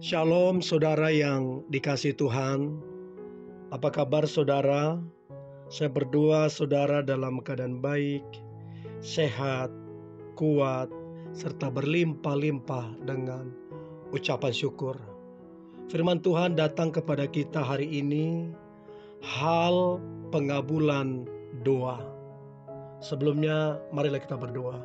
Shalom saudara yang dikasihi Tuhan. Apa kabar saudara? Saya berdoa saudara dalam keadaan baik, sehat, kuat, serta berlimpah-limpah dengan ucapan syukur. Firman Tuhan datang kepada kita hari ini, hal pengabulan doa. Sebelumnya marilah kita berdoa.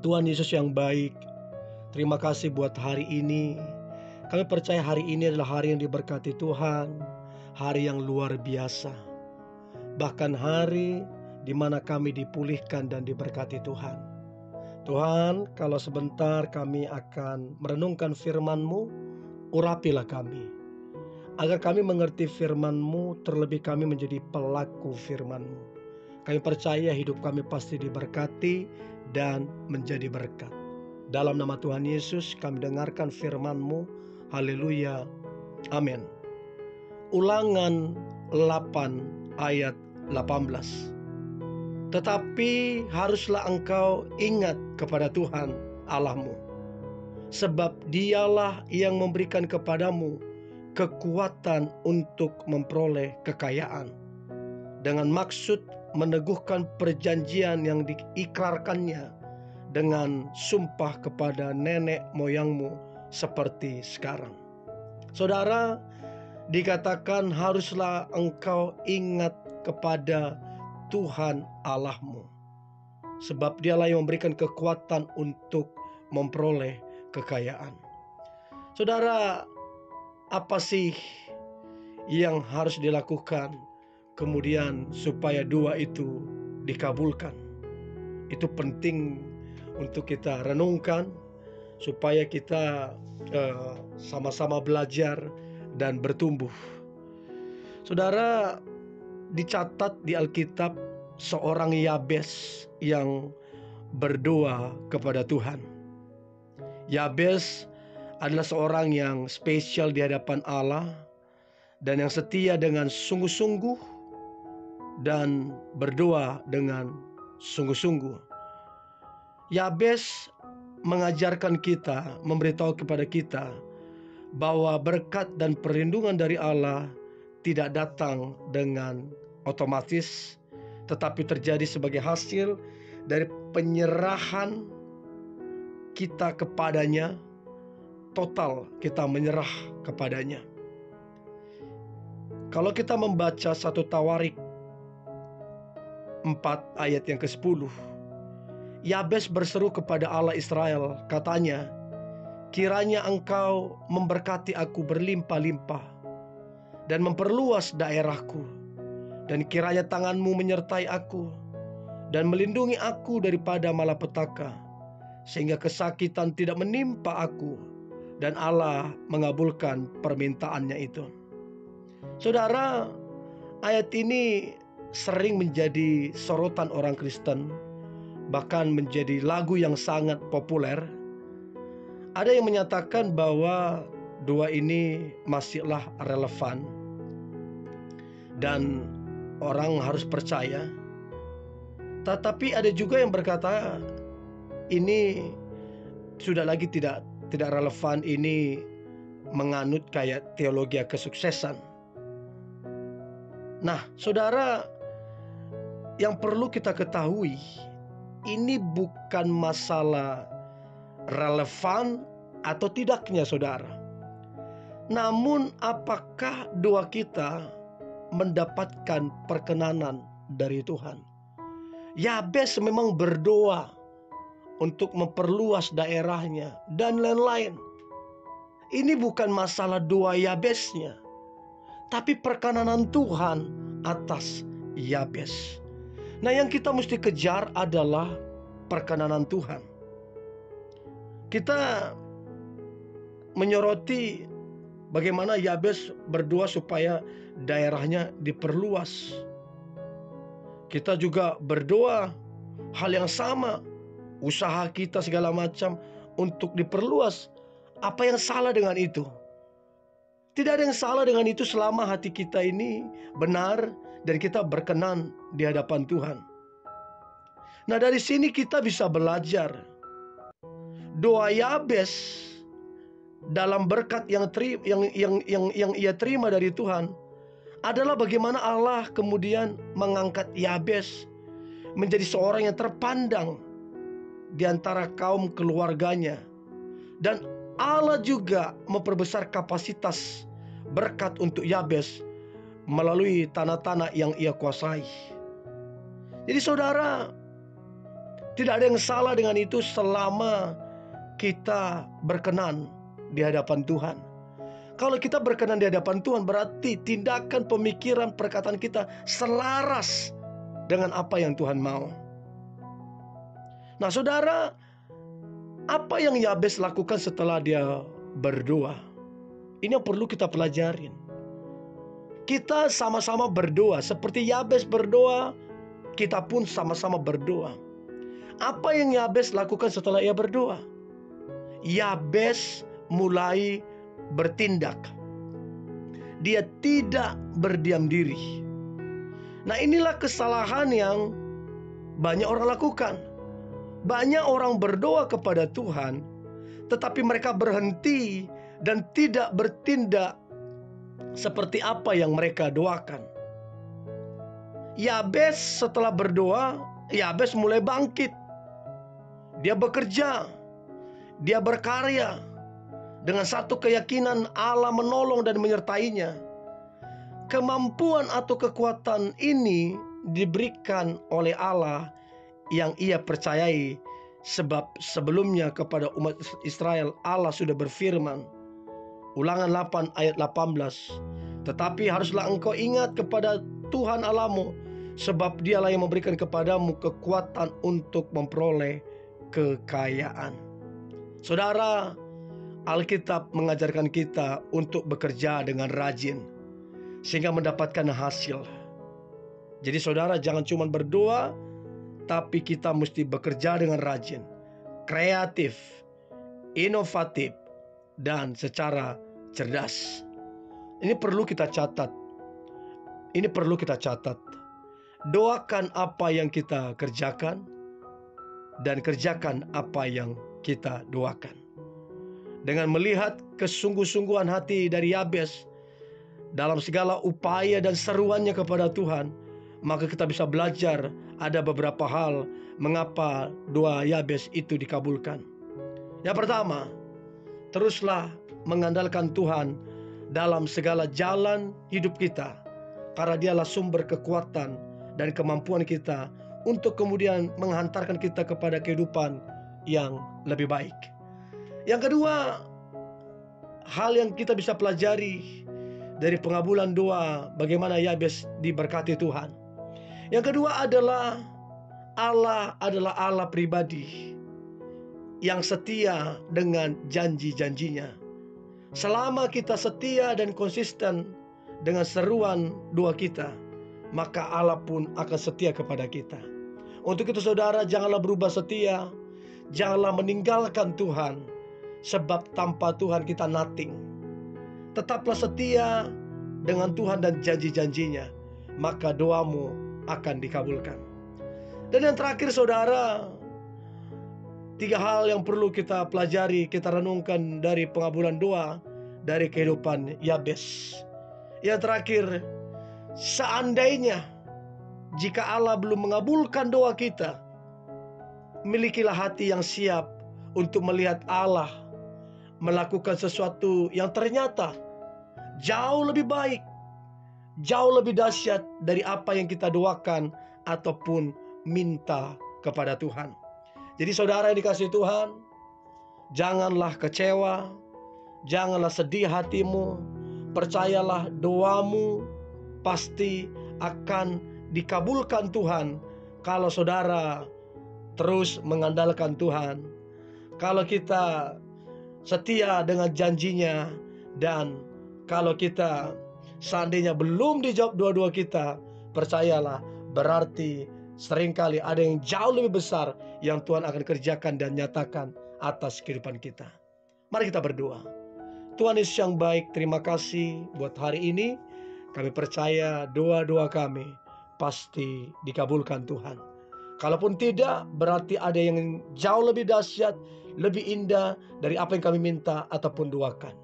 Tuhan Yesus yang baik, terima kasih buat hari ini. Kami percaya hari ini adalah hari yang diberkati Tuhan, hari yang luar biasa. Bahkan hari di mana kami dipulihkan dan diberkati Tuhan. Tuhan, kalau sebentar kami akan merenungkan firman-Mu, urapilah kami. Agar kami mengerti firman-Mu, terlebih kami menjadi pelaku firman-Mu. Kami percaya hidup kami pasti diberkati dan menjadi berkat. Dalam nama Tuhan Yesus kami dengarkan firman-Mu. Haleluya. Amin. Ulangan 8 ayat 18. Tetapi haruslah engkau ingat kepada Tuhan Allahmu, sebab Dialah yang memberikan kepadamu kekuatan untuk memperoleh kekayaan, dengan maksud meneguhkan perjanjian yang diikrarkannya dengan sumpah kepada nenek moyangmu seperti sekarang. Saudara, dikatakan haruslah engkau ingat kepada Tuhan Allahmu, sebab Dialah yang memberikan kekuatan untuk memperoleh kekayaan. Saudara, apa sih yang harus dilakukan kemudian supaya doa itu dikabulkan? Itu penting untuk kita renungkan, supaya kita sama-sama belajar dan bertumbuh. Saudara, dicatat di Alkitab seorang Yabes yang berdoa kepada Tuhan. Yabes adalah seorang yang spesial di hadapan Allah dan yang setia dengan sungguh-sungguh dan berdoa dengan sungguh-sungguh. Yabes mengajarkan kita, memberitahu kepada kita bahwa berkat dan perlindungan dari Allah tidak datang dengan otomatis, tetapi terjadi sebagai hasil dari penyerahan kita kepadanya, total kita menyerah kepadanya. Kalau kita membaca 1 Tawarik 4 ayat yang ke-10, Yabes berseru kepada Allah Israel, katanya, kiranya engkau memberkati aku berlimpah-limpah dan memperluas daerahku, dan kiranya tanganmu menyertai aku dan melindungi aku daripada malapetaka, sehingga kesakitan tidak menimpa aku. Dan Allah mengabulkan permintaannya itu. Saudara, ayat ini sering menjadi sorotan orang Kristen, bahkan menjadi lagu yang sangat populer. Ada yang menyatakan bahwa doa ini masihlah relevan dan orang harus percaya. Tetapi ada juga yang berkata ini sudah lagi tidak relevan, ini menganut kayak teologi kesuksesan. Nah, saudara, yang perlu kita ketahui, ini bukan masalah relevan atau tidaknya saudara, namun apakah doa kita mendapatkan perkenanan dari Tuhan. Yabes memang berdoa untuk memperluas daerahnya dan lain-lain. Ini bukan masalah doa Yabesnya, tapi perkenanan Tuhan atas Yabes. Nah, yang kita mesti kejar adalah perkenanan Tuhan. Kita menyoroti bagaimana Yabes berdoa supaya daerahnya diperluas. Kita juga berdoa hal yang sama, usaha kita segala macam untuk diperluas. Apa yang salah dengan itu? Tidak ada yang salah dengan itu selama hati kita ini benar dan kita berkenan di hadapan Tuhan. Nah, dari sini kita bisa belajar. Doa Yabes dalam berkat yang ia terima dari Tuhan adalah bagaimana Allah kemudian mengangkat Yabes menjadi seorang yang terpandang di antara kaum keluarganya. Dan Allah juga memperbesar kapasitas berkat untuk Yabes melalui tanah-tanah yang ia kuasai. Jadi saudara, tidak ada yang salah dengan itu selama kita berkenan di hadapan Tuhan. Kalau kita berkenan di hadapan Tuhan, berarti tindakan, pemikiran, perkataan kita selaras dengan apa yang Tuhan mau. Nah saudara, apa yang Yabes lakukan setelah dia berdoa? Ini yang perlu kita pelajarin. Kita sama-sama berdoa. Seperti Yabes berdoa, kita pun sama-sama berdoa. Apa yang Yabes lakukan setelah ia berdoa? Yabes mulai bertindak. Dia tidak berdiam diri. Nah, inilah kesalahan yang banyak orang lakukan. Banyak orang berdoa kepada Tuhan, tetapi mereka berhenti dan tidak bertindak seperti apa yang mereka doakan. Yabes setelah berdoa, Yabes mulai bangkit. Dia bekerja, dia berkarya dengan satu keyakinan Allah menolong dan menyertainya. Kemampuan atau kekuatan ini diberikan oleh Allah yang ia percayai, sebab sebelumnya kepada umat Israel Allah sudah berfirman, Ulangan 8 ayat 18, tetapi haruslah engkau ingat kepada Tuhan Allahmu, sebab dialah yang memberikan kepadamu kekuatan untuk memperoleh kekayaan. Saudara, Alkitab mengajarkan kita untuk bekerja dengan rajin sehingga mendapatkan hasil. Jadi saudara, jangan cuma berdoa, tapi kita mesti bekerja dengan rajin, kreatif, inovatif, dan secara cerdas. Ini perlu kita catat. Ini perlu kita catat. Doakan apa yang kita kerjakan dan kerjakan apa yang kita doakan. Dengan melihat kesungguh-sungguhan hati dari Yabes dalam segala upaya dan seruannya kepada Tuhan, maka kita bisa belajar ada beberapa hal mengapa doa Yabes itu dikabulkan. Yang pertama, teruslah mengandalkan Tuhan dalam segala jalan hidup kita, karena dialah sumber kekuatan dan kemampuan kita untuk kemudian menghantarkan kita kepada kehidupan yang lebih baik. Yang kedua, hal yang kita bisa pelajari dari pengabulan doa, bagaimana Yabes diberkati Tuhan. Yang kedua adalah Allah adalah Allah pribadi yang setia dengan janji-janjinya. Selama kita setia dan konsisten dengan seruan doa kita, maka Allah pun akan setia kepada kita. Untuk itu saudara, janganlah berubah setia, janganlah meninggalkan Tuhan, sebab tanpa Tuhan kita nothing. Tetaplah setia dengan Tuhan dan janji-janjinya, maka doamu akan dikabulkan. Dan yang terakhir saudara, 3 hal yang perlu kita pelajari, kita renungkan dari pengabulan doa dari kehidupan Yabes. Yang terakhir, seandainya jika Allah belum mengabulkan doa kita, milikilah hati yang siap untuk melihat Allah melakukan sesuatu yang ternyata jauh lebih baik, jauh lebih dahsyat dari apa yang kita doakan ataupun minta kepada Tuhan. Jadi saudara yang dikasihi Tuhan, janganlah kecewa, janganlah sedih hatimu. Percayalah doamu pasti akan dikabulkan Tuhan kalau saudara terus mengandalkan Tuhan. Kalau kita setia dengan janjinya, dan kalau kita seandainya belum dijawab doa-doa kita, percayalah berarti seringkali ada yang jauh lebih besar yang Tuhan akan kerjakan dan nyatakan atas kehidupan kita. Mari kita berdoa. Tuhan Yesus yang baik, terima kasih buat hari ini. Kami percaya doa-doa kami pasti dikabulkan Tuhan. Kalaupun tidak, berarti ada yang jauh lebih dahsyat, lebih indah dari apa yang kami minta ataupun doakan.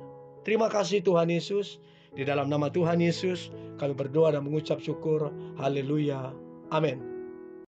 Terima kasih Tuhan Yesus. Di dalam nama Tuhan Yesus, kami berdoa dan mengucap syukur. Haleluya. Amin.